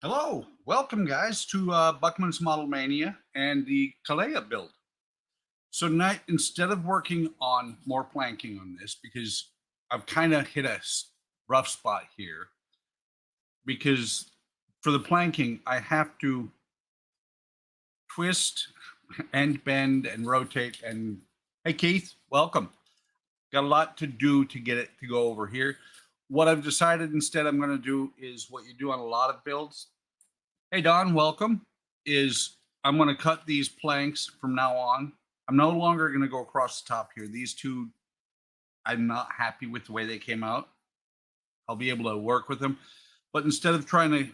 Hello, welcome guys to Buckman's Model Mania and the Calella build. So tonight, instead of working on more planking on this, because I've kind of hit a rough spot here, because for the planking, I have to twist and bend and rotate. And hey, Keith, welcome. Got a lot to do to get it to go over here. What I've decided instead I'm going to do is what you do on a lot of builds. Hey, Don, welcome. Is I'm going to cut these planks from now on. I'm no longer going to go across the top here. These two, I'm not happy with the way they came out. I'll be able to work with them. But instead of trying to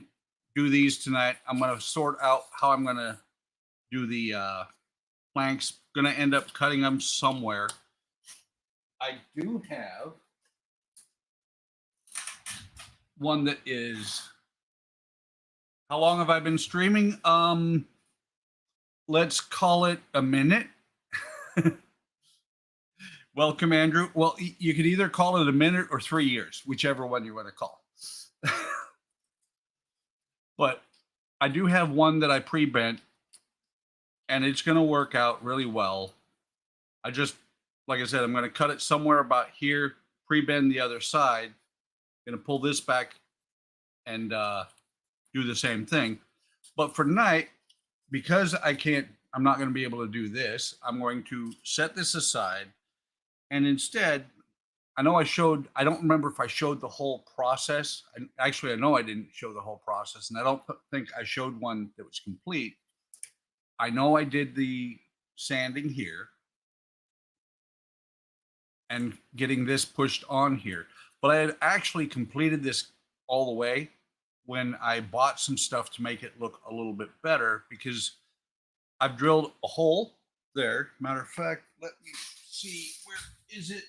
do these tonight, I'm going to sort out how I'm going to do the planks. Going to end up cutting them somewhere. I do have one that is, how long have I been streaming? Let's call it a minute. Welcome, Andrew. Well, you could either call it a minute or 3 years, whichever one you want to call. But I do have one that I pre-bent, and it's going to work out really well. I just, like I said, I'm going to cut it somewhere about here, pre-bend the other side, going to pull this back and do the same thing. But for tonight, because I'm not going to be able to do this, I'm going to set this aside. And instead, I don't remember if I showed the whole process. Actually, I know I didn't show the whole process, and I don't think I showed one that was complete. I know I did the sanding here and getting this pushed on here, but I had actually completed this all the way when I bought some stuff to make it look a little bit better, because I've drilled a hole there. Matter of fact, let me see, where is it?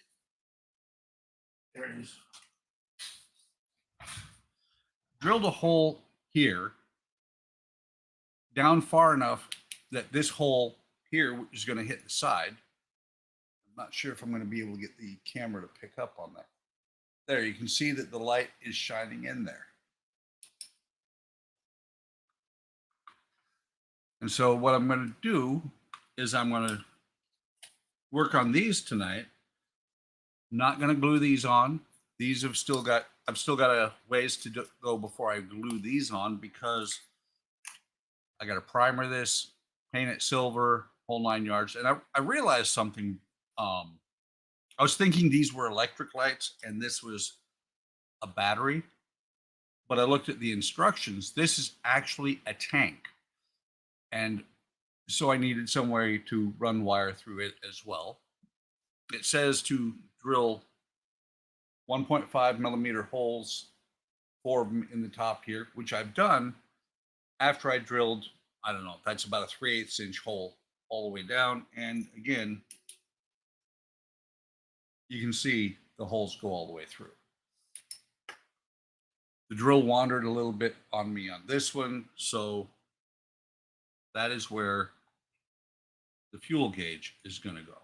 There it is. Drilled a hole here down far enough that this hole here is going to hit the side. I'm not sure if I'm going to be able to get the camera to pick up on that. There, you can see that the light is shining in there. And so what I'm going to do is I'm going to work on these tonight. I'm not going to glue these on. These I've still got a ways to go before I glue these on, because I got to primer this, paint it silver, whole 9 yards. And I realized something. I was thinking these were electric lights and this was a battery, but I looked at the instructions. This is actually a tank. And so I needed some way to run wire through it as well. It says to drill 1.5 millimeter holes, 4 of them in the top here, which I've done after I drilled, I don't know, that's about a 3/8 inch hole all the way down. And again, you can see the holes go all the way through. The drill wandered a little bit on me on this one, so that is where the fuel gauge is going to go.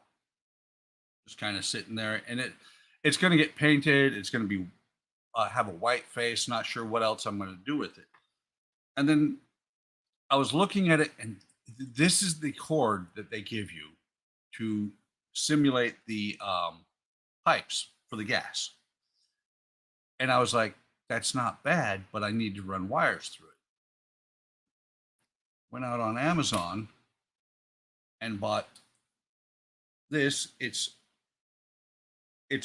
Just kind of sitting there, and it's going to get painted. It's going to be have a white face. Not sure what else I'm going to do with it. And then I was looking at it, and this is the cord that they give you to simulate the pipes for the gas. And I was like, that's not bad, but I need to run wires through it. Went out on Amazon and bought this. It's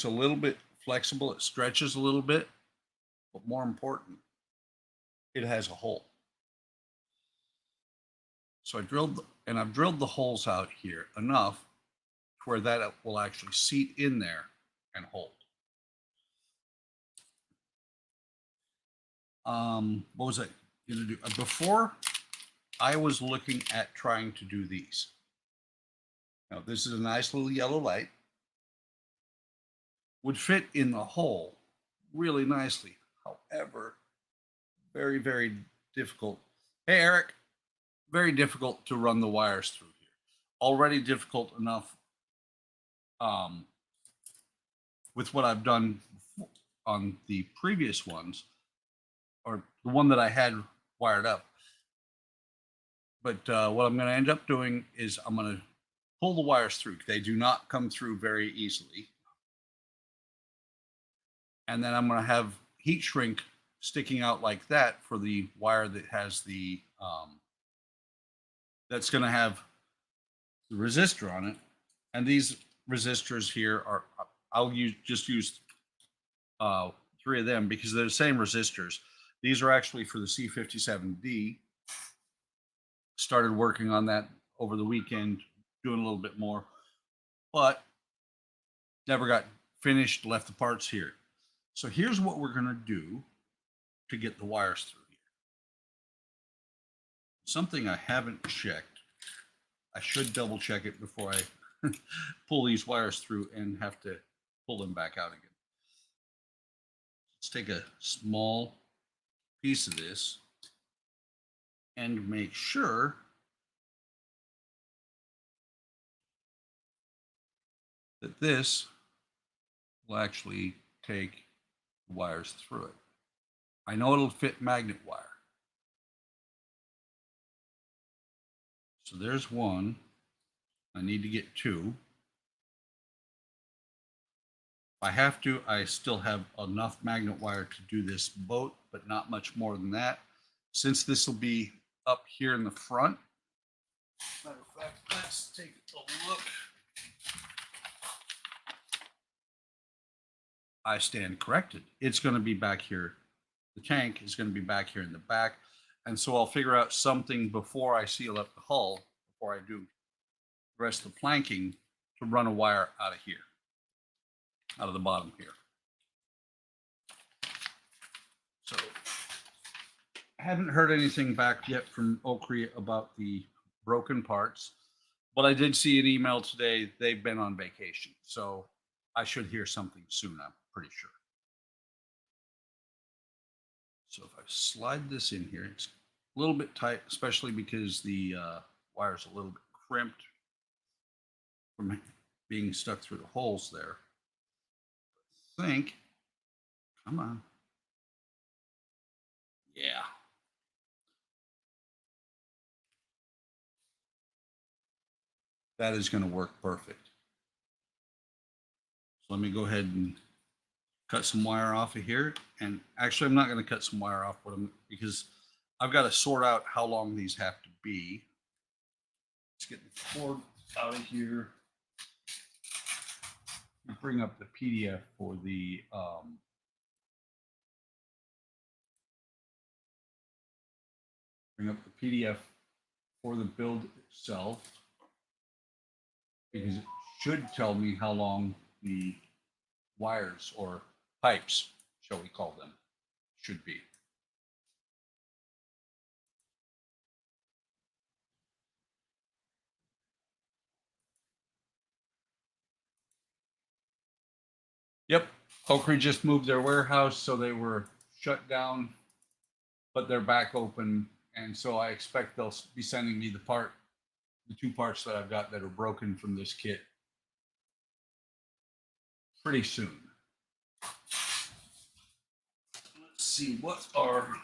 a little bit flexible. It stretches a little bit, but more important, it has a hole. So I've drilled the holes out here enough to where that will actually seat in there and hold. What was I going to do? Before, I was looking at trying to do these. Now, this is a nice little yellow light. Would fit in the hole really nicely. However, very, very difficult. Hey, Eric, very difficult to run the wires through here. Already difficult enough with what I've done on the previous ones, or the one that I had wired up. But what I'm going to end up doing is I'm going to pull the wires through. They do not come through very easily. And then I'm going to have heat shrink sticking out like that for the wire that has the that's going to have the resistor on it. And these resistors here are, I'll just use 3 of them because they're the same resistors. These are actually for the C57D. Started working on that over the weekend, doing a little bit more, but never got finished, left the parts here. So here's what we're going to do to get the wires through here. Something I haven't checked. I should double check it before I pull these wires through and have to pull them back out again. Let's take a small piece of this and make sure that this will actually take the wires through it. I know it'll fit magnet wire. So there's one. I need to get 2. If I have to, I still have enough magnet wire to do this boat, but not much more than that. Since this will be up here in the front, matter of fact, let's take a look. I stand corrected. It's going to be back here. The tank is going to be back here in the back. And so I'll figure out something before I seal up the hull, before I do the rest of the planking, to run a wire out of here, out of the bottom here. So I haven't heard anything back yet from OcCre about the broken parts, but I did see an email today. They've been on vacation, so I should hear something soon, I'm pretty sure. So if I slide this in here, it's a little bit tight, especially because the wire's a little bit crimped from being stuck through the holes there. I think, come on. Yeah. That is going to work perfect. So let me go ahead and cut some wire off of here. And actually, I'm not going to cut some wire off because I've got to sort out how long these have to be. Let's get the cord out of here. Bring up the PDF for the build itself, because it should tell me how long the wires or pipes, shall we call them, should be. Yep, OcCre just moved their warehouse, so they were shut down, but they're back open, and so I expect they'll be sending me the 2 parts that I've got that are broken from this kit pretty soon. Let's see, what are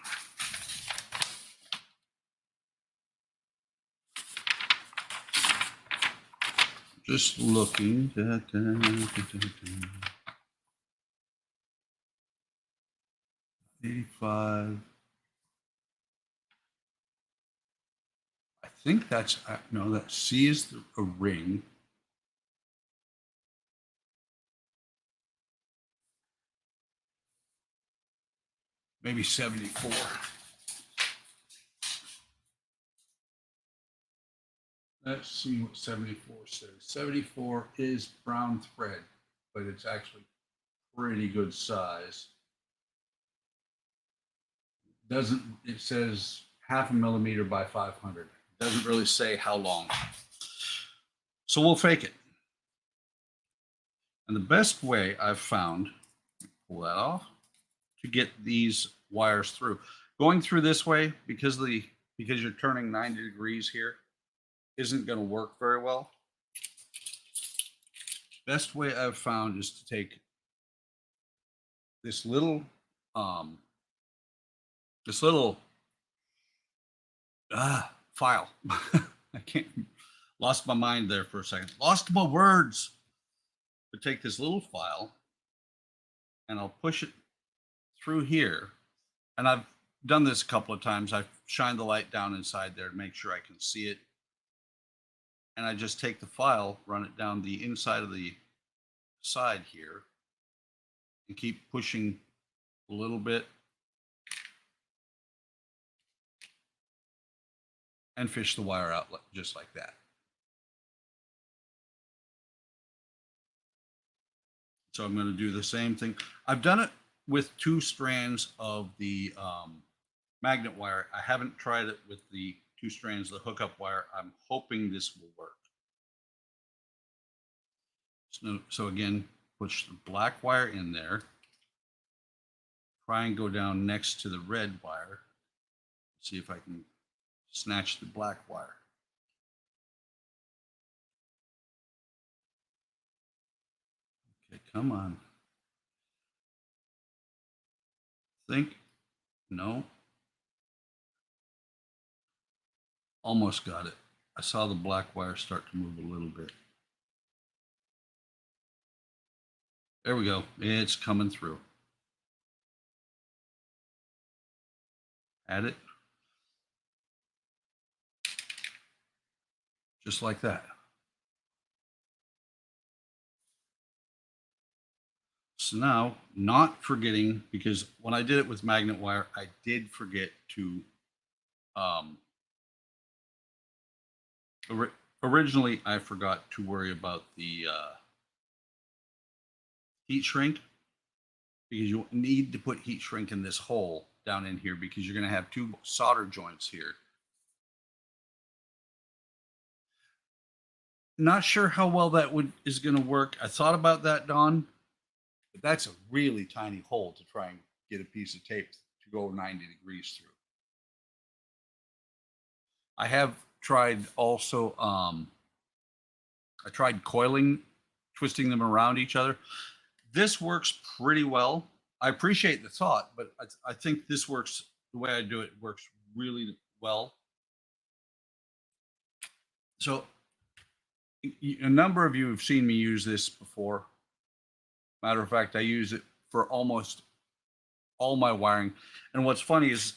just looking. 85. I think that's, no, that C is a ring. Maybe 74. Let's see what 74 says. 74 is brown thread, but it's actually pretty good size. It says 0.5 millimeter by 500. It doesn't really say how long. So we'll fake it. And the best way I've found, pull that off, to get these wires through. Going through this way, because you're turning 90 degrees here, isn't going to work very well. Best way I've found is to take this little file. I can't, lost my mind there for a second. Lost my words. But take this little file and I'll push it through here. And I've done this a couple of times. I've shined the light down inside there to make sure I can see it. And I just take the file, run it down the inside of the side here, and keep pushing a little bit and fish the wire out just like that. So I'm going to do the same thing. I've done it with 2 strands of the magnet wire. I haven't tried it with the 2 strands of the hookup wire. I'm hoping this will work. So again, push the black wire in there. Try and go down next to the red wire. See if I can snatch the black wire. Okay, come on. Think. No. Almost got it. I saw the black wire start to move a little bit. There we go. It's coming through. Add it. Just like that. So now, not forgetting, because when I did it with magnet wire, I did forget to, originally I forgot to worry about the heat shrink, because you need to put heat shrink in this hole down in here because you're going to have 2 solder joints here. Not sure how well that is going to work. I thought about that, Don, but that's a really tiny hole to try and get a piece of tape to go 90 degrees through. I have tried also, I tried coiling, twisting them around each other. This works pretty well. I appreciate the thought, but I think this works, the way I do it works really well. So a number of you have seen me use this before. Matter of fact, I use it for almost all my wiring. And what's funny is,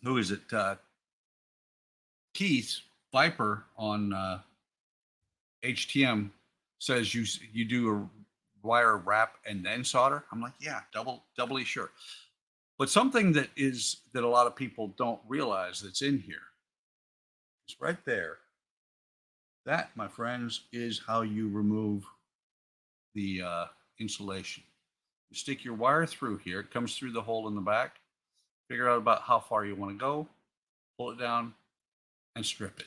who is it? Keith Viper on HTM says you do a wire wrap and then solder. I'm like, yeah, doubly sure. But something that a lot of people don't realize that's in here is right there. That, my friends, is how you remove the insulation. You stick your wire through here. It comes through the hole in the back. Figure out about how far you want to go. Pull it down and strip it.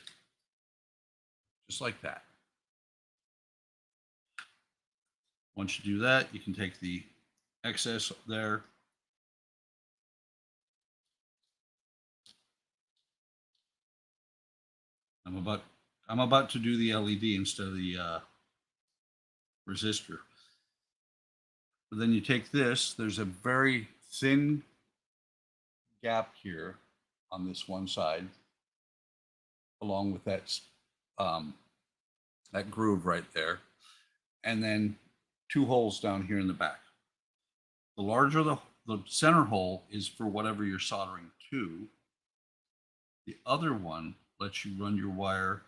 Just like that. Once you do that, you can take the excess there. I'm about to do the LED instead of the resistor. But then you take this, there's a very thin gap here on this one side, along with that groove right there, and then 2 holes down here in the back. The larger the center hole is for whatever you're soldering to. The other one lets you run your wire,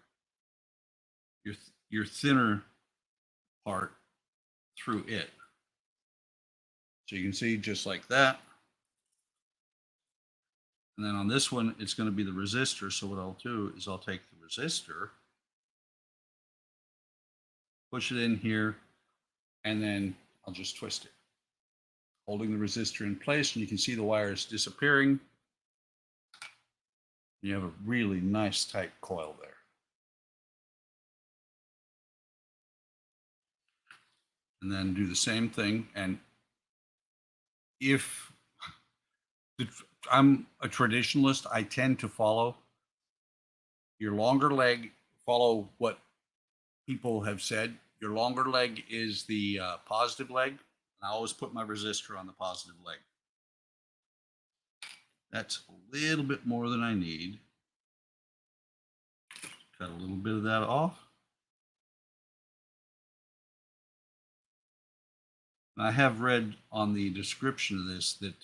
your thinner part, through it. So you can see just like that. And then on this one, it's going to be the resistor. So what I'll do is I'll take the resistor, push it in here, and then I'll just twist it, holding the resistor in place, and you can see the wires disappearing. You have a really nice tight coil there. And then do the same thing. And if I'm a traditionalist, I tend to follow your longer leg, follow what people have said. Your longer leg is the positive leg. And I always put my resistor on the positive leg. That's a little bit more than I need. Cut a little bit of that off. And I have read on the description of this that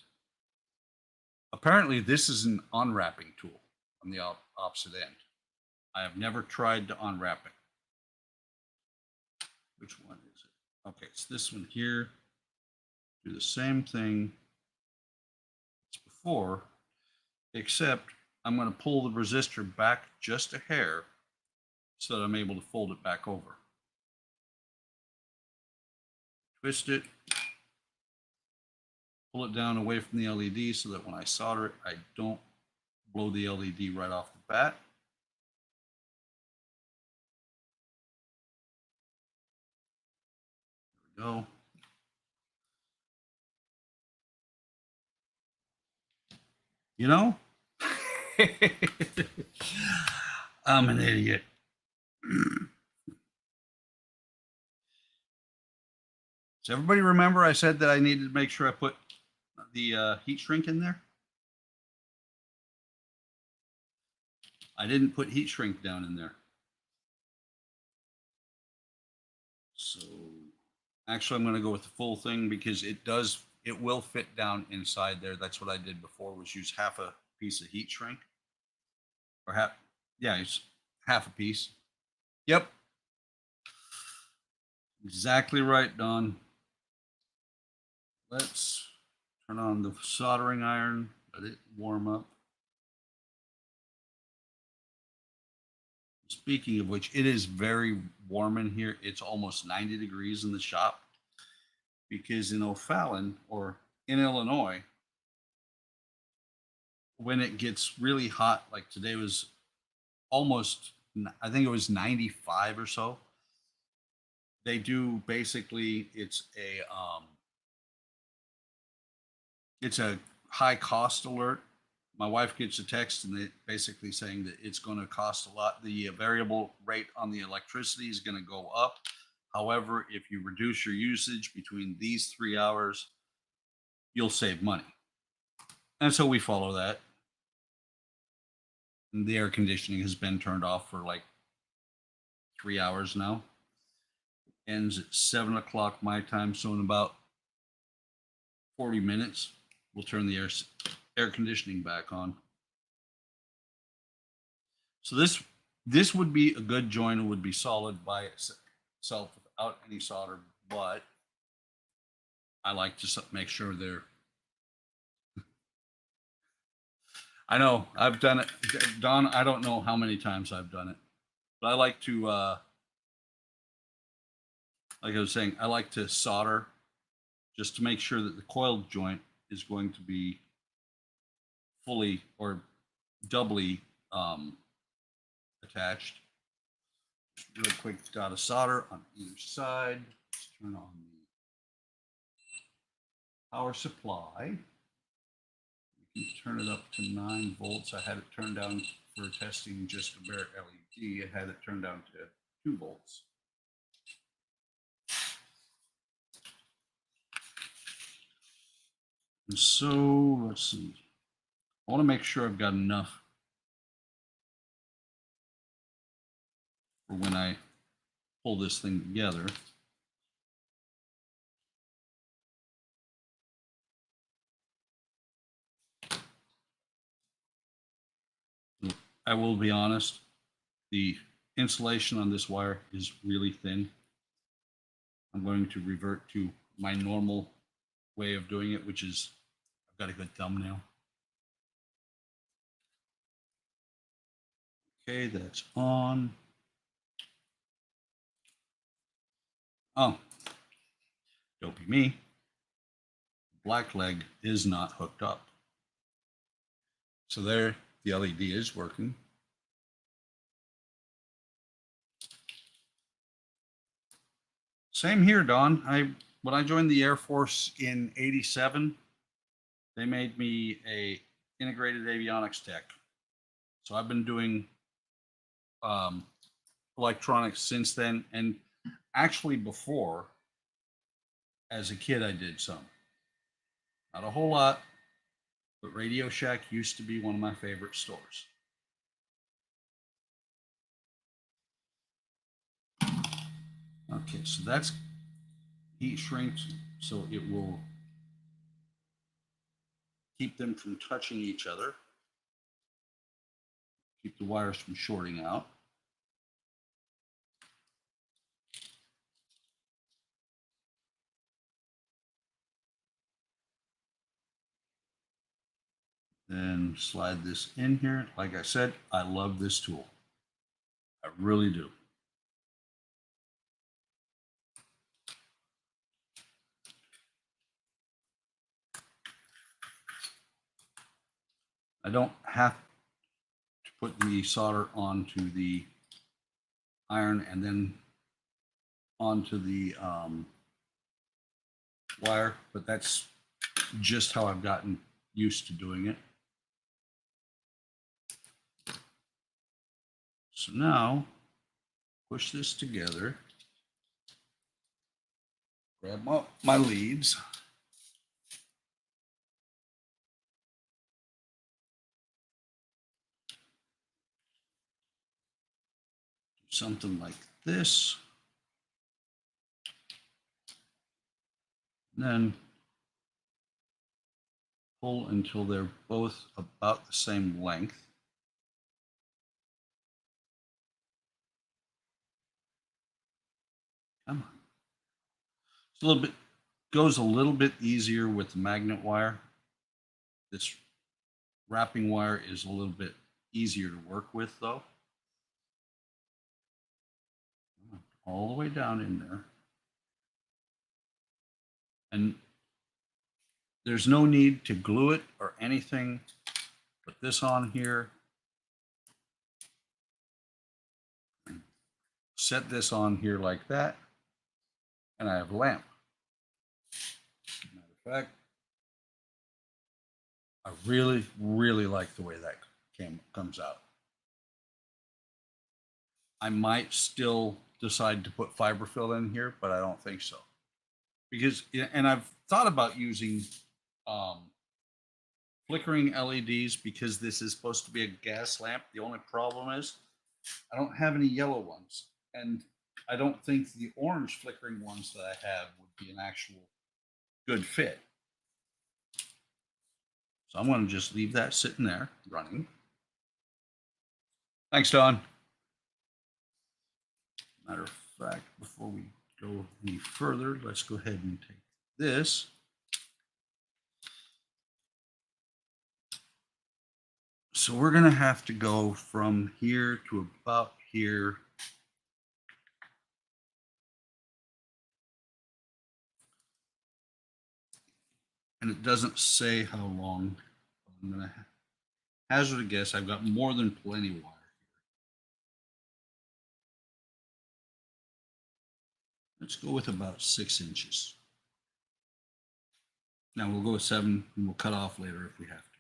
apparently this is an unwrapping tool on the opposite end. I have never tried to unwrap it. Which one is it? Okay, it's this one here. Do the same thing as before, except I'm going to pull the resistor back just a hair so that I'm able to fold it back over. Twist it, pull it down away from the LED so that when I solder it, I don't blow the LED right off the bat. There we go. You know, I'm an idiot. Does everybody remember I said that I needed to make sure I put the heat shrink in there? I didn't put heat shrink down in there. So actually, I'm going to go with the full thing because it will fit down inside there. That's what I did before, was use half a piece of heat shrink. Or it's half a piece. Yep. Exactly right, Don. Let's turn on the soldering iron, let it warm up. Speaking of which, it is very warm in here. It's almost 90 degrees in the shop because in O'Fallon or in Illinois, when it gets really hot, like today was almost, I think it was 95 or so. They do basically, it's a high cost alert. My wife gets a text and they basically saying that it's going to cost a lot. The variable rate on the electricity is going to go up. However, if you reduce your usage between these 3 hours, you'll save money. And so we follow that. And the air conditioning has been turned off for like 3 hours now. Ends at 7 o'clock my time. So in about 40 minutes, we'll turn the air conditioning back on. So this would be a good joint. It would be solid by itself without any solder, but I like to make sure they're. I know I've done it, Don. I don't know how many times I've done it, but I like to, like I was saying, I like to solder just to make sure that the coil joint is going to be fully or doubly attached. Just real quick dot of solder on either side. Let's turn on the power supply. You can turn it up to 9 volts. I had it turned down for testing just a bare LED. I had it turned down to 2 volts. And so let's see. I want to make sure I've got enough for when I pull this thing together. I will be honest, the insulation on this wire is really thin. I'm going to revert to my normal way of doing it, which is I've got a good thumbnail. Okay, that's on. Oh, don't be me. Black leg is not hooked up. So there, the LED is working. Same here, Don. When I joined the Air Force in '87, they made me a integrated avionics tech. So I've been doing electronics since then, and actually before, as a kid, I did some. Not a whole lot, But Radio Shack used to be one of my favorite stores. Okay, so that's heat shrinks, so it will keep them from touching each other, keep the wires from shorting out. Then slide this in here. Like I said, I love this tool. I really do. I don't have to put the solder onto the iron and then onto the wire, but that's just how I've gotten used to doing it. So now, push this together, grab my leads, do something like this, and then pull until they're both about the same length. Come on. It's a little bit, goes a little bit easier with the magnet wire. This wrapping wire is a little bit easier to work with though. All the way down in there. And there's no need to glue it or anything. Put this on here. Set this on here like that. And I have a lamp. Matter of fact, I really, really like the way that comes out. I might still decide to put fiberfill in here, but I don't think so. Because, and I've thought about using flickering LEDs because this is supposed to be a gas lamp. The only problem is I don't have any yellow ones. And I don't think the orange flickering ones that I have would be an actual good fit. So I'm going to just leave that sitting there running. Thanks, Don. Matter of fact, before we go any further, let's go ahead and take this. So we're going to have to go from here to about here. And it doesn't say how long. I'm going to hazard a guess. I've got more than plenty wire here. Let's go with about 6 inches. Now we'll go with 7 and we'll cut off later if we have to.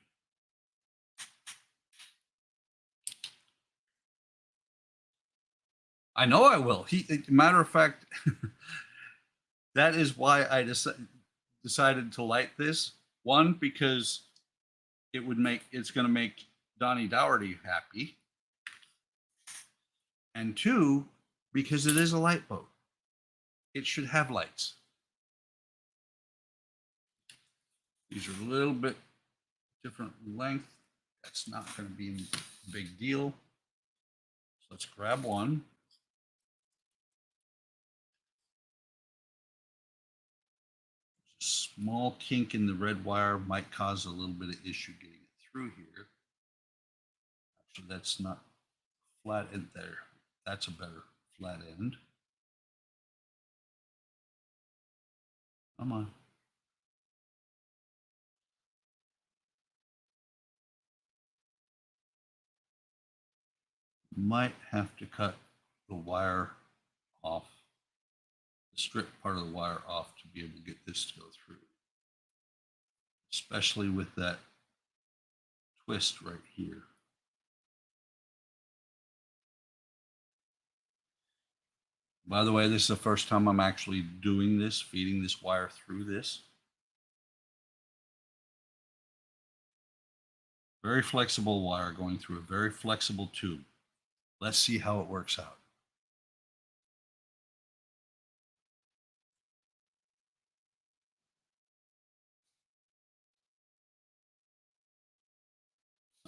I know I will. Matter of fact, that is why I decided to light this. One, because it's going to make Donnie Dougherty happy. And 2, because it is a light boat. It should have lights. These are a little bit different length. That's not going to be a big deal. So let's grab one. Small kink in the red wire might cause a little bit of issue getting it through here. Actually, that's not flat end there. That's a better flat end. Come on. Might have to cut the wire off, the strip part of the wire off to be able to get this to go through. Especially with that twist right here. By the way, this is the first time I'm actually doing this, feeding this wire through this. Very flexible wire going through a very flexible tube. Let's see how it works out.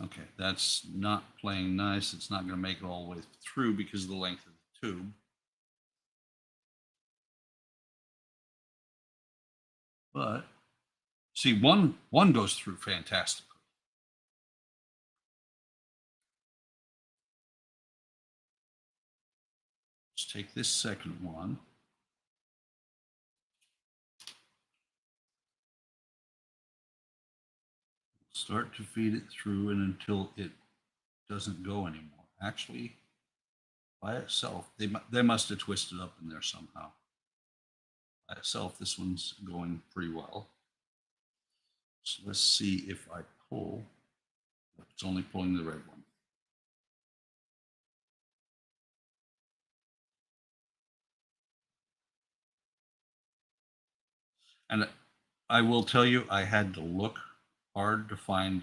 Okay, that's not playing nice. It's not going to make it all the way through because of the length of the tube. But see, one goes through fantastically. Let's take this second one. Start to feed it through and until it doesn't go anymore. Actually, by itself, they must have twisted up in there somehow. By itself, this one's going pretty well. So let's see if I pull. It's only pulling the red one. And I will tell you, I had to look hard to find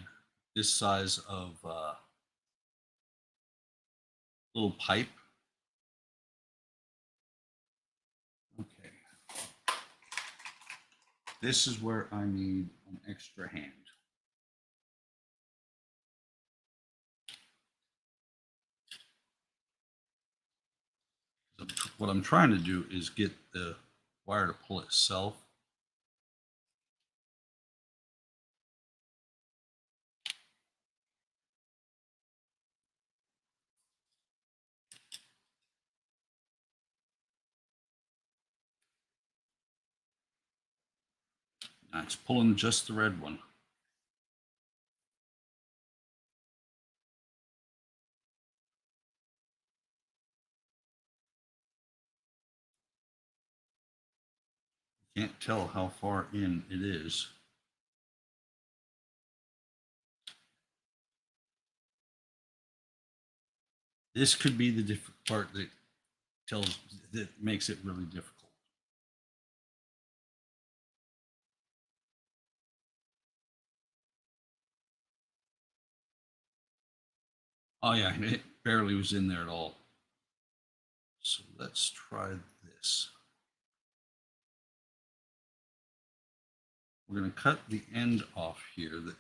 this size of little pipe. Okay. This is where I need an extra hand. What I'm trying to do is get the wire to pull itself. Now it's pulling just the red one. Can't tell how far in it is. This could be the difficult part that makes it really difficult. Oh yeah, it barely was in there at all. So let's try this. We're going to cut the end off here that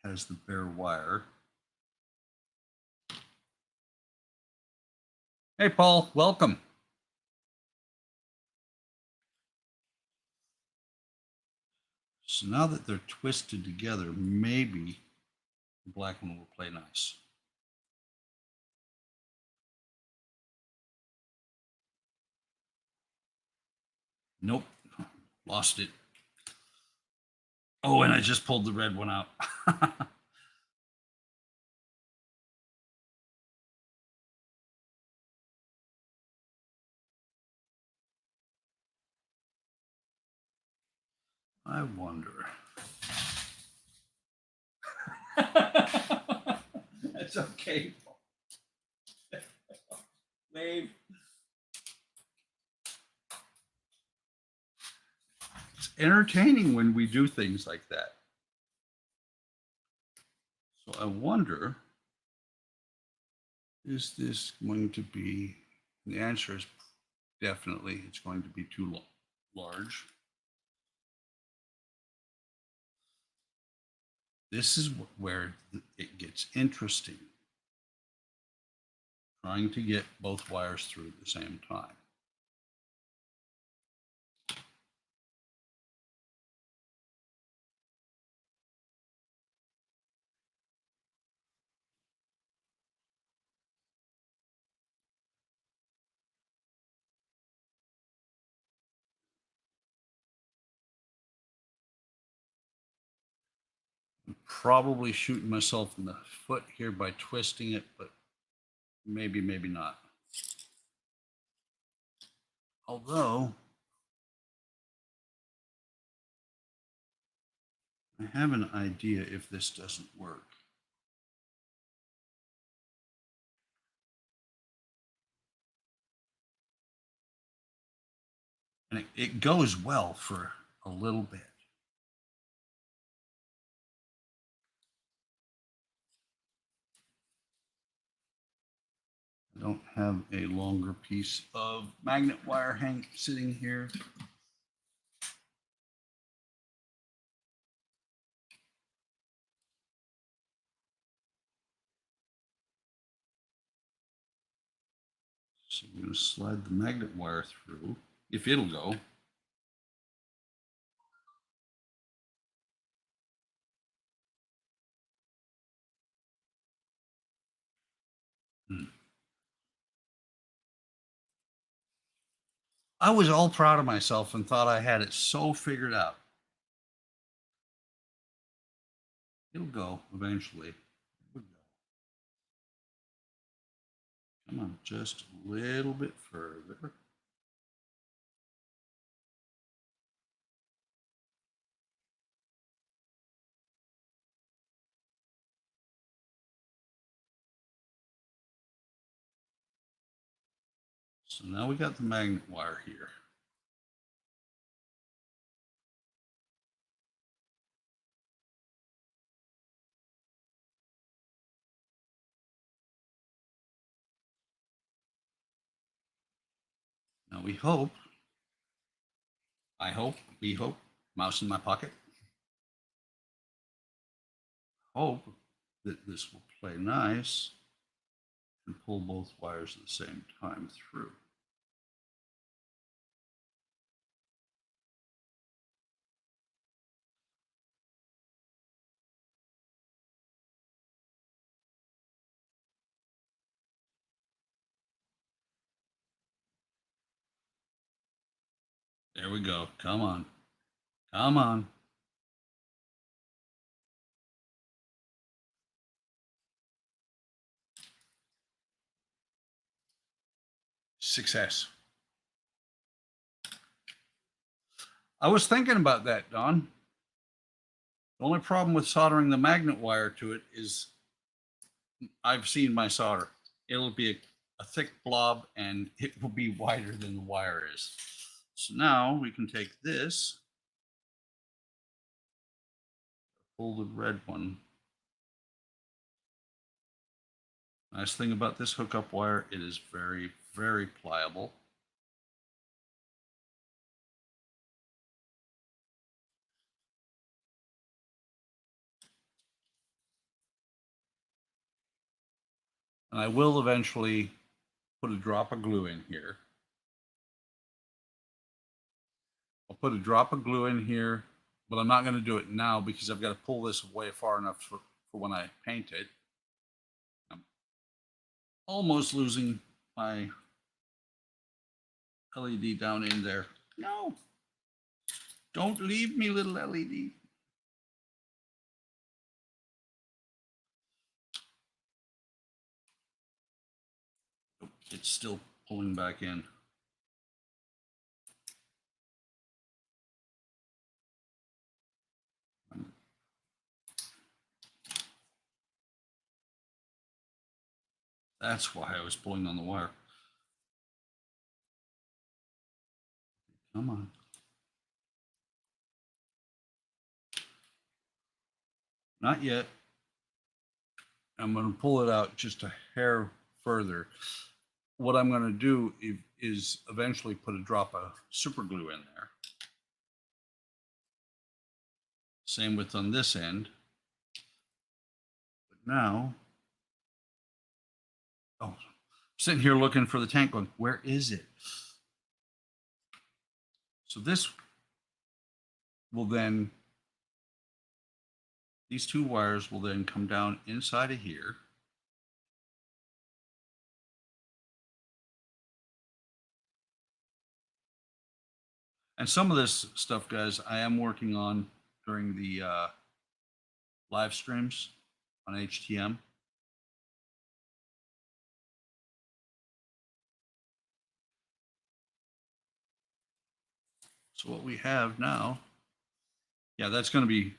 has the bare wire. Hey, Paul, welcome. So now that they're twisted together, maybe the black one will play nice. Nope, lost it. Oh, and I just pulled the red one out. I wonder. That's okay. Wave. It's entertaining when we do things like that. So I wonder, is this going to be, the answer is definitely it's going to be too large. This is where it gets interesting. Trying to get both wires through at the same time. I'm probably shooting myself in the foot here by twisting it, but maybe not. Although I have an idea if this doesn't work. And it goes well for a little bit. I don't have a longer piece of magnet wire sitting here. So I'm going to slide the magnet wire through, if it'll go. I was all proud of myself and thought I had it so figured out. It'll go eventually. Come on, just a little bit further. So now we got the magnet wire here. Now we hope, we hope, mouse in my pocket, hope that this will play nice and pull both wires at the same time through. There we go. Come on. Come on. Success. I was thinking about that, Don. The only problem with soldering the magnet wire to it is I've seen my solder. It'll be a thick blob and it will be wider than the wire is. So now we can take this, pull the red one. Nice thing about this hookup wire, it is very, very pliable. And I will eventually put a drop of glue in here. I'll put a drop of glue in here, but I'm not going to do it now because I've got to pull this away far enough for when I paint it. I'm almost losing my LED down in there. No, don't leave me, little LED. It's still pulling back in. That's why I was pulling on the wire. Come on. Not yet. I'm going to pull it out just a hair further. What I'm going to do is eventually put a drop of super glue in there. Same with on this end. But now, oh, I'm sitting here looking for the tank going, where is it? So this will then, these two wires will then come down inside of here. And some of this stuff, guys, I am working on during the live streams on HTM. So what we have now, yeah, that's going to be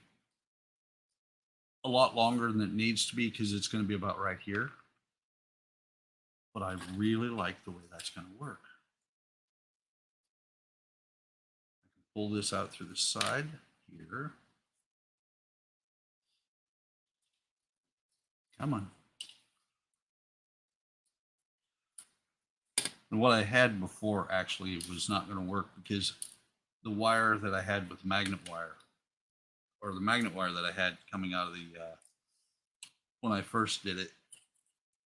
a lot longer than it needs to be because it's going to be about right here. But I really like the way that's going to work. I can pull this out through the side here. Come on. And what I had before actually was not going to work because the wire that I had with magnet wire, or the magnet wire that I had coming out of the when I first did it,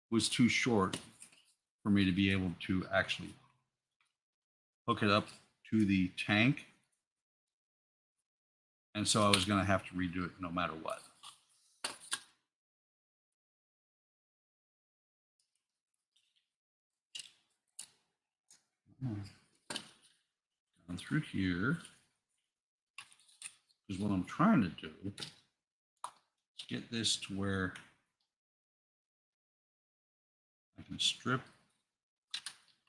was too short for me to be able to actually hook it up to the tank. And so I was going to have to redo it no matter what. Down through here is what I'm trying to do. Is get this to where I can strip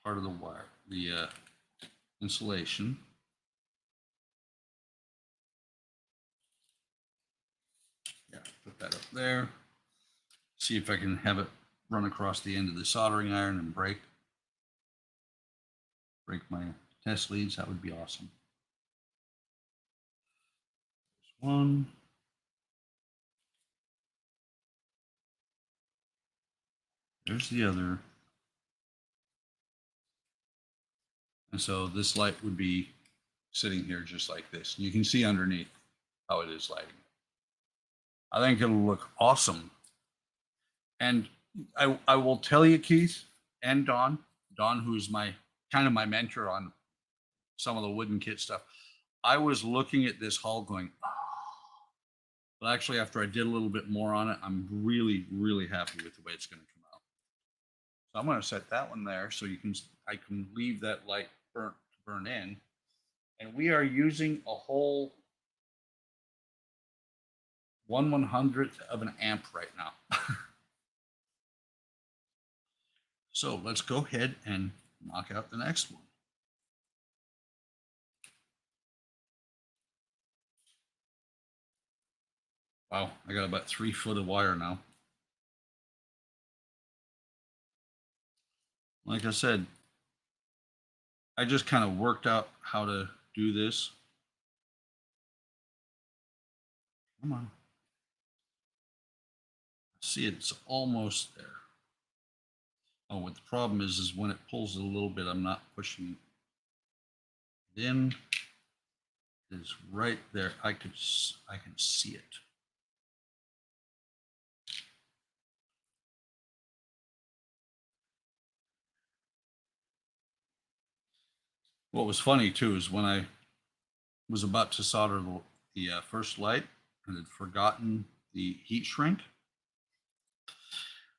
part of the wire, the insulation. Yeah, put that up there. See if I can have it run across the end of the soldering iron and break my test leads. That would be awesome. There's one. There's the other. And so this light would be sitting here just like this. You can see underneath how it is lighting. I think it'll look awesome. And I will tell you, Keith and Don, who's my kind of my mentor on some of the wooden kit stuff. I was looking at this hull going, oh. But actually, after I did a little bit more on it, I'm really, really happy with the way it's going to come out. So I'm going to set that one there so I can leave that light burn in. And we are using a whole 1/100th of an amp right now. So let's go ahead and knock out the next one. Wow, I got about 3 foot of wire now. Like I said, I just kind of worked out how to do this. Come on. See, it's almost there. Oh, what the problem is when it pulls it a little bit, I'm not pushing it in. It's right there. I can see it. What was funny too is when I was about to solder the first light and had forgotten the heat shrink,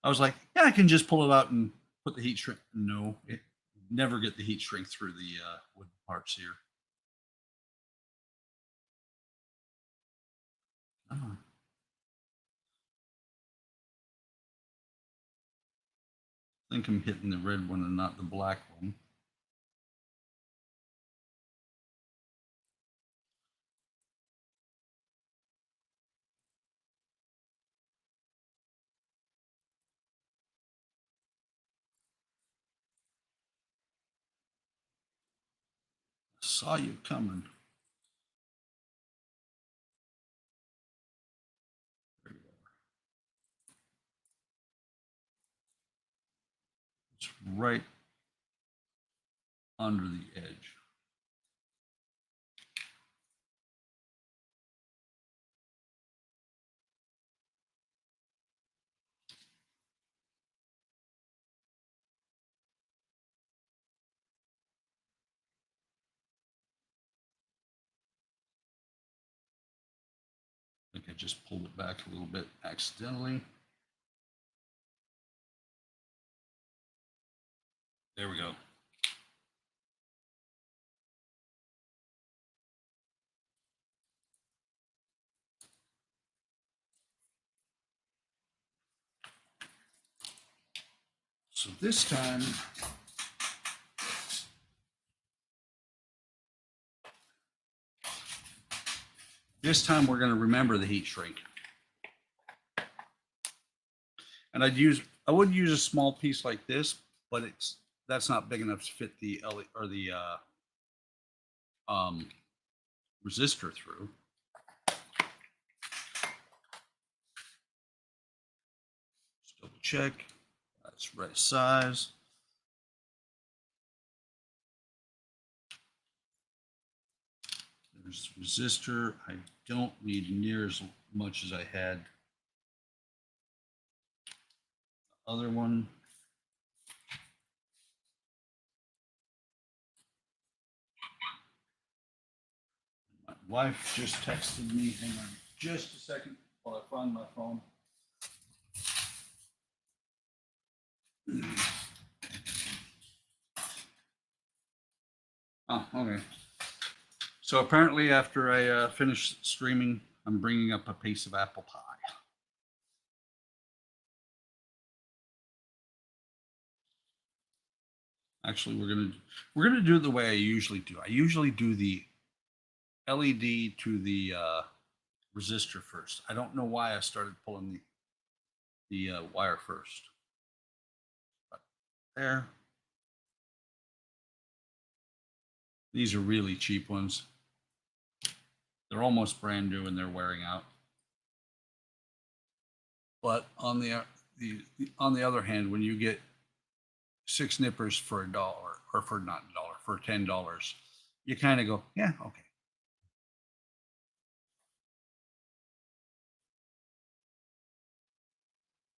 I was like, yeah, I can just pull it out and put the heat shrink. No, it never get the heat shrink through the wood parts here. Oh. I think I'm hitting the red one and not the black one. I saw you coming. There you are. It's right under the edge. I think I just pulled it back a little bit accidentally. There we go. So this time, we're going to remember the heat shrink. And I would use a small piece like this, but that's not big enough to fit the resistor through. Just double check. That's right size. There's resistor. I don't need near as much as I had. The other one. My wife just texted me. Hang on just a second while I find my phone. Oh, okay. So apparently after I finish streaming, I'm bringing up a piece of apple pie. Actually, we're gonna do it the way I usually do. I usually do the LED to the resistor first. I don't know why I started pulling the wire first. But there. These are really cheap ones. They're almost brand new and they're wearing out. But on the other hand, when you get 6 nippers for $1, or for not $1, for $10, you kind of go, yeah, okay.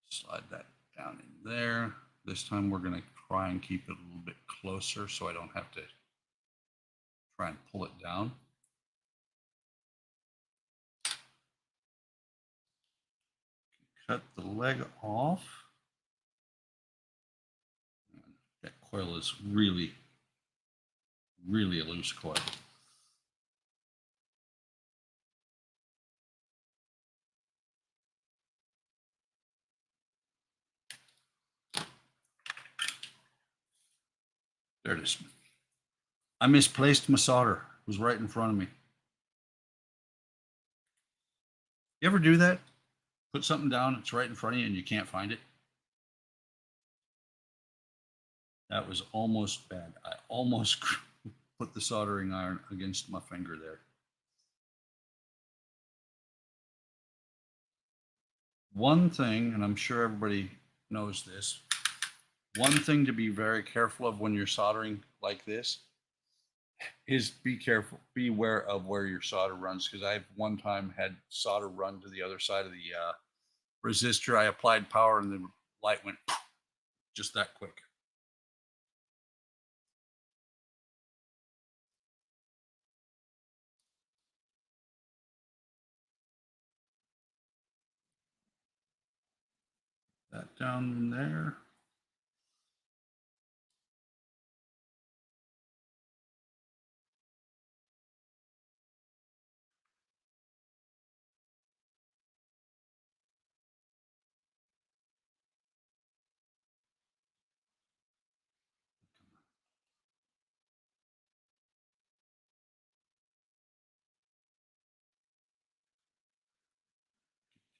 Slide that down in there. This time we're going to try and keep it a little bit closer so I don't have to try and pull it down. Cut the leg off. That coil is really, really a loose coil. There it is. I misplaced my solder. It was right in front of me. You ever do that? Put something down, it's right in front of you, and you can't find it? That was almost bad. I almost put the soldering iron against my finger there. One thing, and I'm sure everybody knows this, one thing to be very careful of when you're soldering like this is beware of where your solder runs, because I've one time had solder run to the other side of the resistor. I applied power and the light went just that quick. That down in there.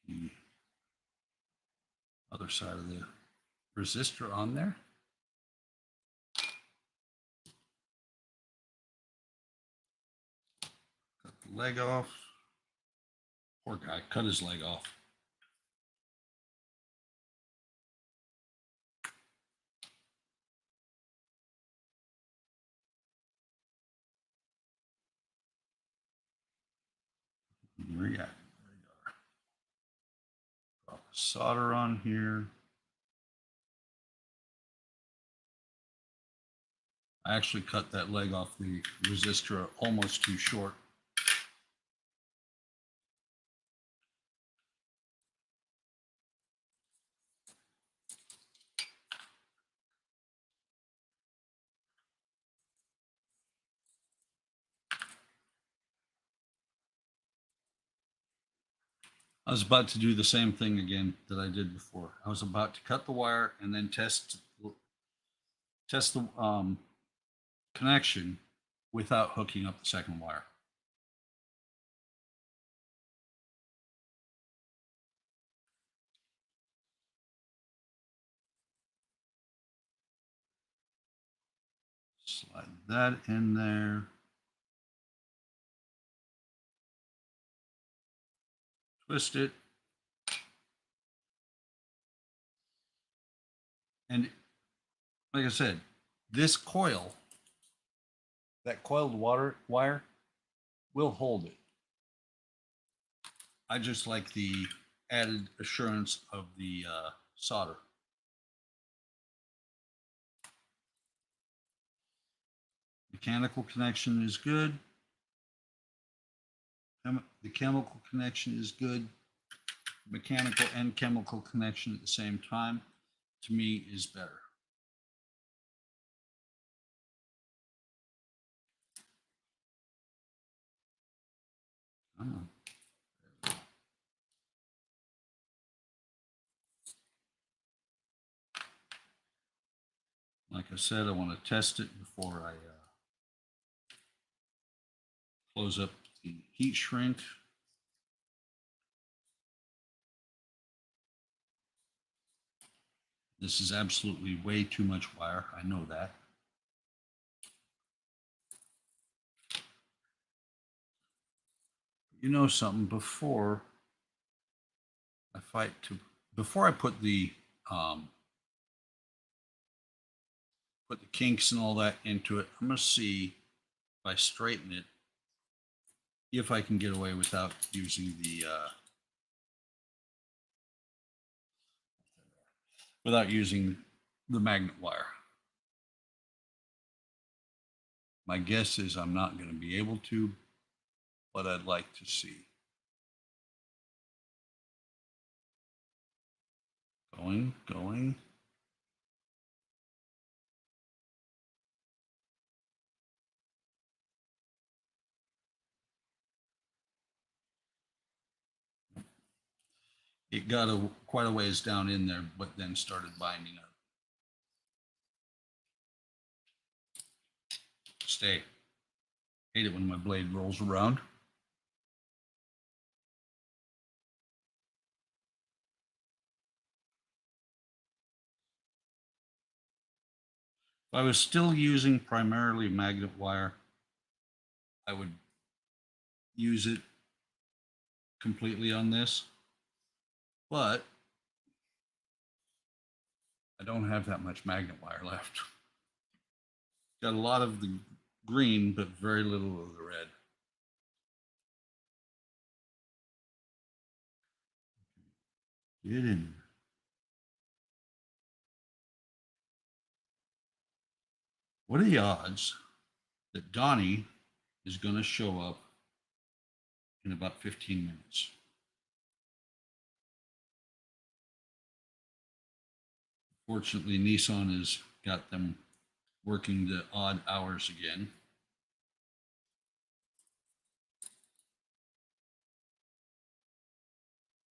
The other side of the resistor on there. Cut the leg off. Poor guy, cut his leg off. Radar. Drop the solder on here. I actually cut that leg off the resistor almost too short. I was about to do the same thing again that I did before. I was about to cut the wire and then test the connection without hooking up the second wire. Slide that in there. Twist it. And like I said, this coil, that coiled wire, will hold it. I just like the added assurance of the solder. Mechanical connection is good. The chemical connection is good. Mechanical and chemical connection at the same time, to me, is better. Like I said, I want to test it before I close up the heat shrink. This is absolutely way too much wire. I know that. You know something, before I put the kinks and all that into it, I'm going to see if I straighten it, if I can get away without using the magnet wire. My guess is I'm not going to be able to, but I'd like to see. Going. It got quite a ways down in there, but then started binding up. Stay. Hate it when my blade rolls around. If I was still using primarily magnet wire, I would use it completely on this, but I don't have that much magnet wire left. Got a lot of the green, but very little of the red. Get in. What are the odds that Donnie is going to show up in about 15 minutes? Fortunately, Nissan has got them working the odd hours again.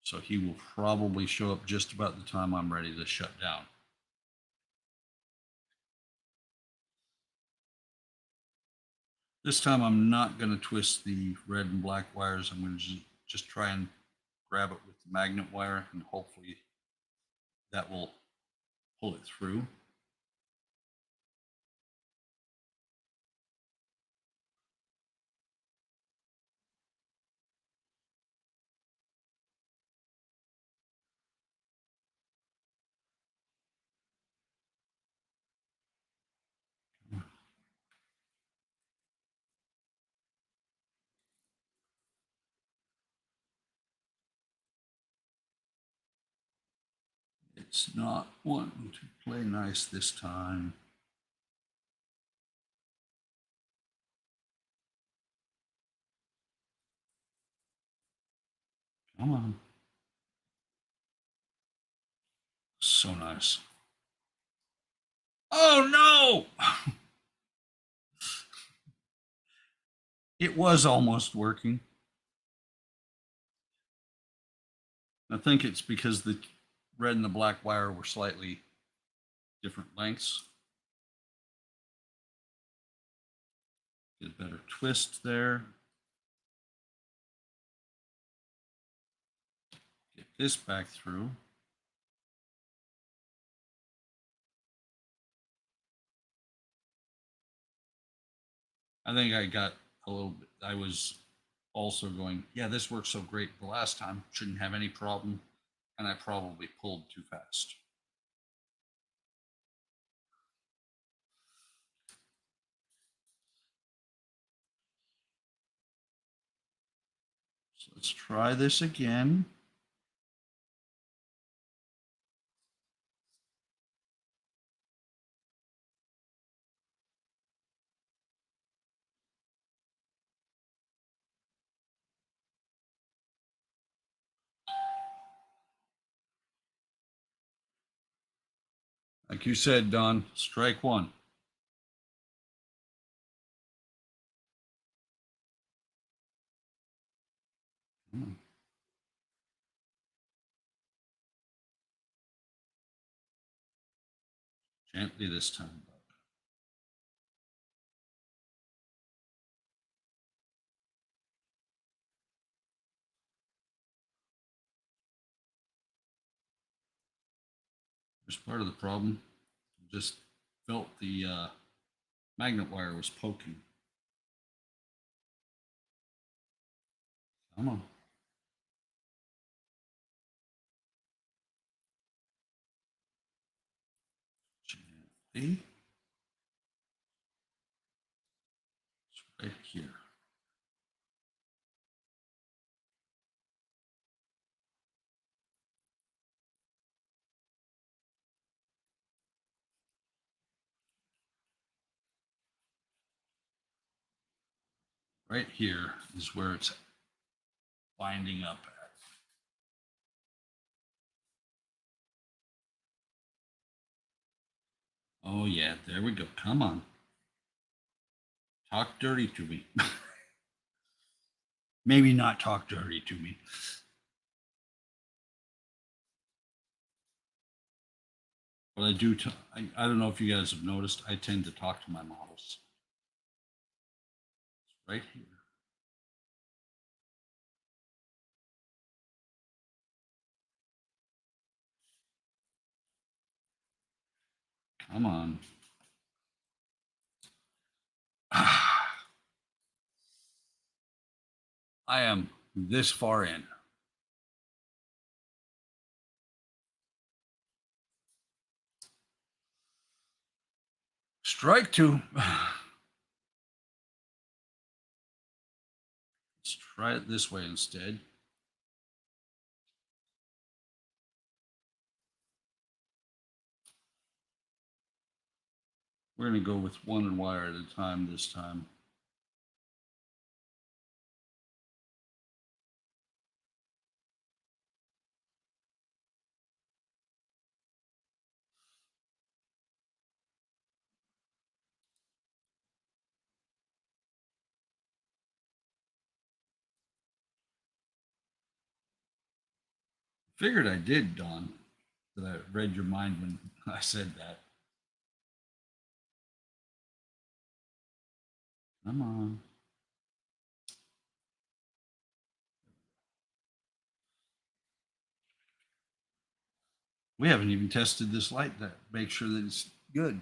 So he will probably show up just about the time I'm ready to shut down. This time I'm not going to twist the red and black wires. I'm going to just try and grab it with the magnet wire, and hopefully that will pull it through. It's not wanting to play nice this time. Come on. So nice. Oh no! It was almost working. I think it's because the red and the black wire were slightly different lengths. Get a better twist there. Get this back through. I think I got a little bit, I was also going, yeah, this worked so great the last time, shouldn't have any problem. And I probably pulled too fast. Let's try this again. Like you said, Don, strike one. Gently this time. There's part of the problem. I just felt the magnet wire was poking. Come on. Gently. It's right here. Right here is where it's winding up at. Oh yeah, there we go. Come on. Talk dirty to me. Maybe not talk dirty to me. But I do, I don't know if you guys have noticed, I tend to talk to my models. It's right here. Come on. I am this far in. Strike two. Let's try it this way instead. We're going to go with one wire at a time this time. Figured I did, Don, that I read your mind when I said that. Come on. We haven't even tested this light to make sure that it's good.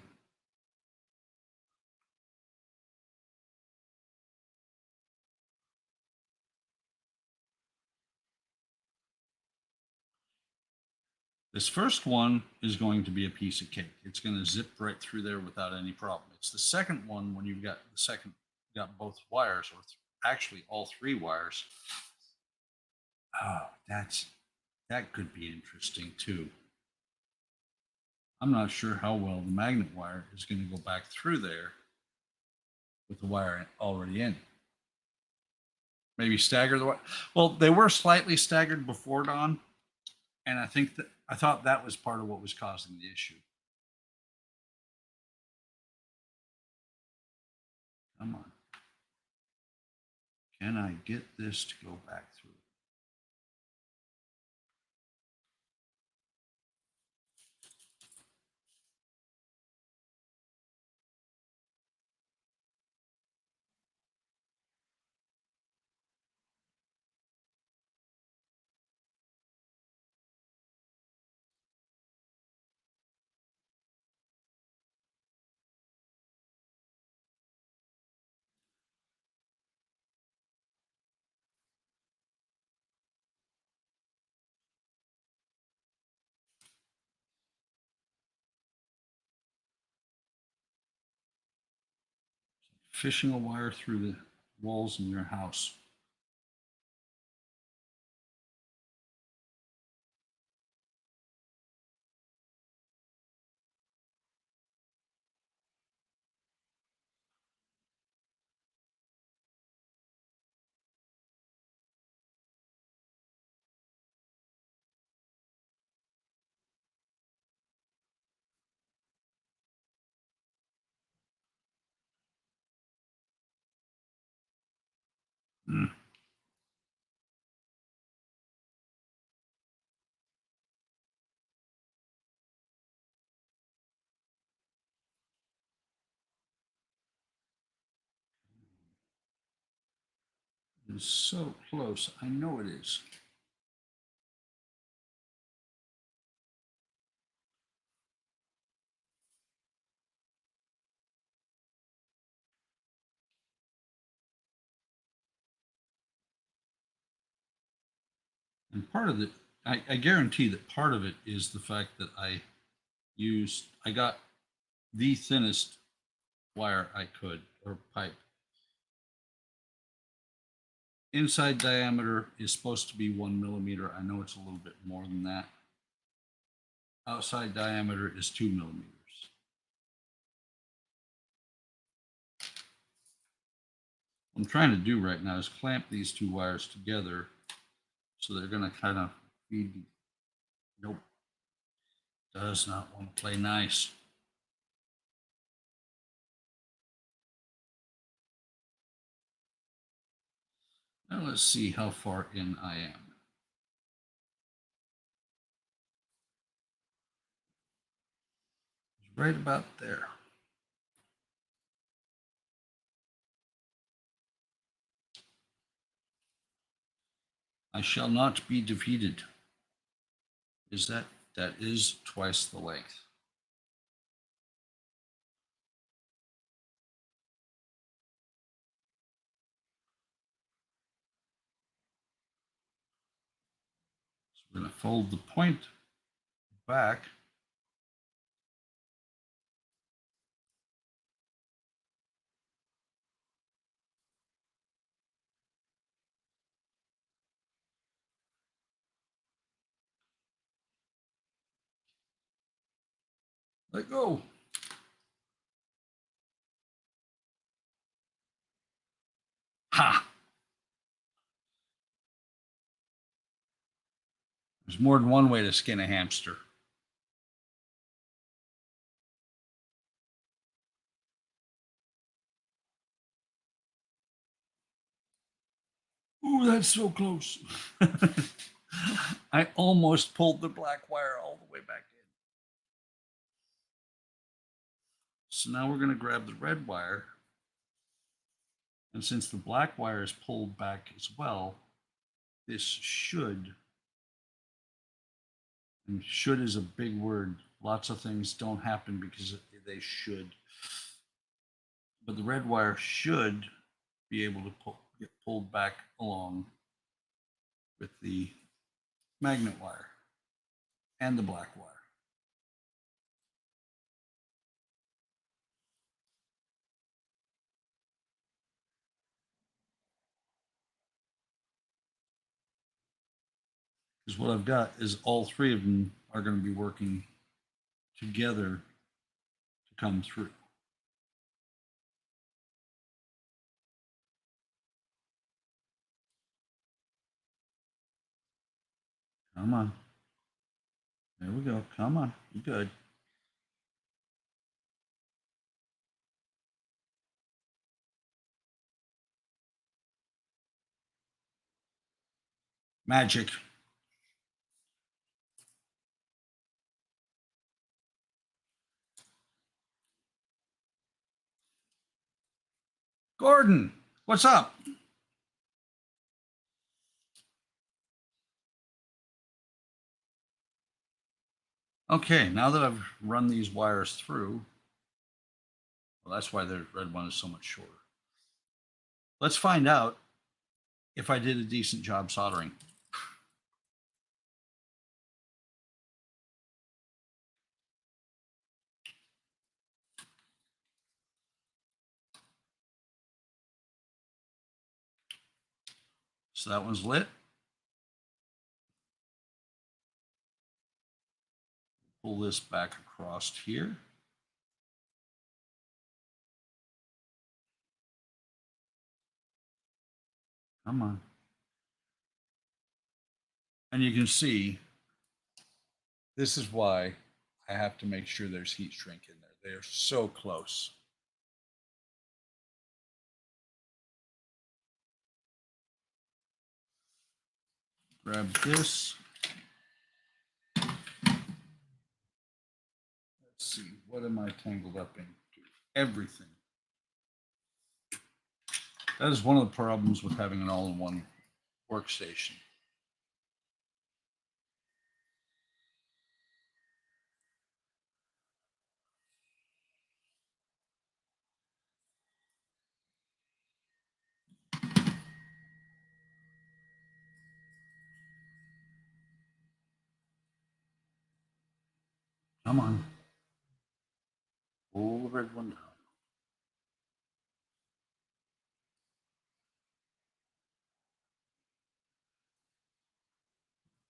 This first one is going to be a piece of cake. It's going to zip right through there without any problem. It's the second one when you've got the second, got both wires, or actually all three wires. Oh, that could be interesting too. I'm not sure how well the magnet wire is going to go back through there with the wire already in. Maybe stagger the wire. Well, they were slightly staggered before, Don, and I thought that was part of what was causing the issue. Come on. Can I get this to go back through? Fishing a wire through the walls in your house. It's so close. I know it is. And part of it, I guarantee that part of it is the fact that I got the thinnest wire I could, or pipe. Inside diameter is supposed to be 1 millimeter. I know it's a little bit more than that. Outside diameter is 2 millimeters. What I'm trying to do right now is clamp these two wires together so they're going to kind of feed. Nope. Does not want to play nice. Now let's see how far in I am. It's right about there. I shall not be defeated. That is twice the length. So we're going to fold the point back. Let go. Ha! There's more than one way to skin a hamster. Ooh, that's so close. I almost pulled the black wire all the way back in. So now we're going to grab the red wire. And since the black wire is pulled back as well, this should, and should is a big word. Lots of things don't happen because they should. But the red wire should be able to get pulled back along with the magnet wire and the black wire. Because what I've got is all three of them are going to be working together to come through. Come on. There we go. Come on. You good. Magic. Gordon, what's up? Okay, now that I've run these wires through, well, that's why the red one is so much shorter. Let's find out if I did a decent job soldering. So that one's lit. Pull this back across here. Come on. And you can see, this is why I have to make sure there's heat shrink in there. They're so close. Grab this. Let's see, what am I tangled up in? Everything. That is one of the problems with having an all-in-one workstation. Come on. Pull the red one down.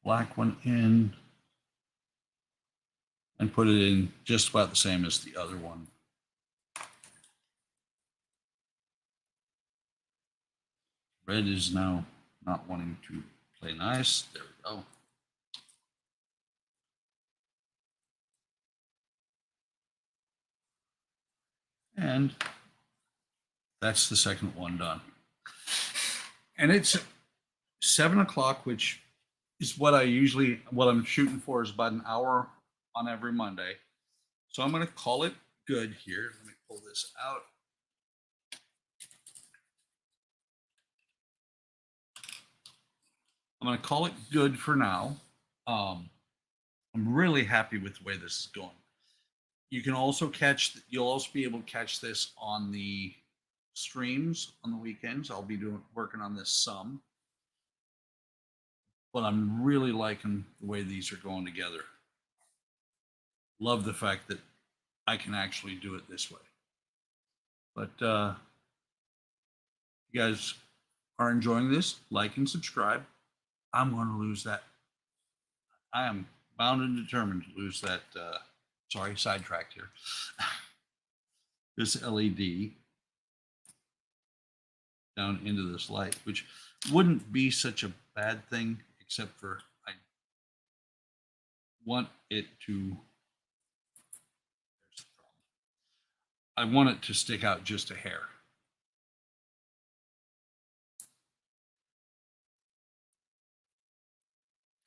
Black one in. And put it in just about the same as the other one. Red is now not wanting to play nice. There we go. And that's the second one done. And it's 7 o'clock, which is what I'm shooting for is about an hour on every Monday. So I'm going to call it good here. Let me pull this out. I'm going to call it good for now. I'm really happy with the way this is going. You can also you'll also be able to catch this on the streams on the weekends. I'll be working on this some. But I'm really liking the way these are going together. Love the fact that I can actually do it this way. But you guys are enjoying this, like and subscribe. I'm going to lose that. I am bound and determined to lose that. Sorry, sidetracked here. This LED down into this light, which wouldn't be such a bad thing, except for I want it to. I want it to stick out just a hair.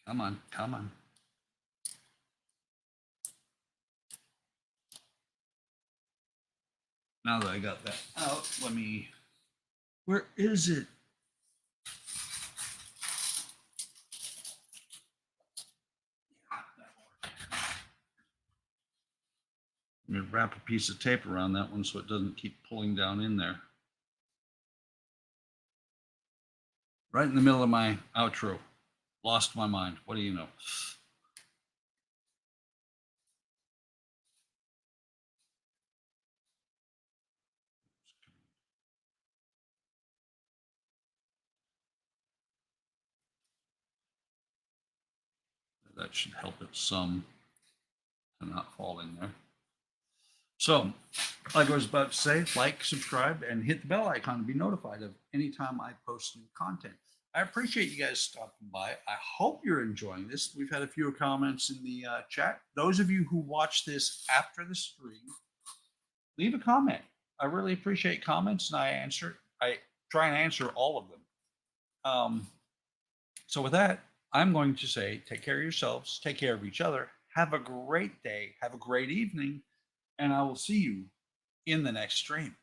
Come on, come on. Now that I got that out, where is it? I'm going to wrap a piece of tape around that one so it doesn't keep pulling down in there. Right in the middle of my outro. Lost my mind. What do you know? That should help it some to not fall in there. So, like I was about to say, like, subscribe, and hit the bell icon to be notified of anytime I post new content. I appreciate you guys stopping by. I hope you're enjoying this. We've had a few comments in the chat. Those of you who watch this after the stream, leave a comment. I really appreciate comments, and I try and answer all of them. So with that, I'm going to say, take care of yourselves, take care of each other, have a great day, have a great evening, and I will see you in the next stream.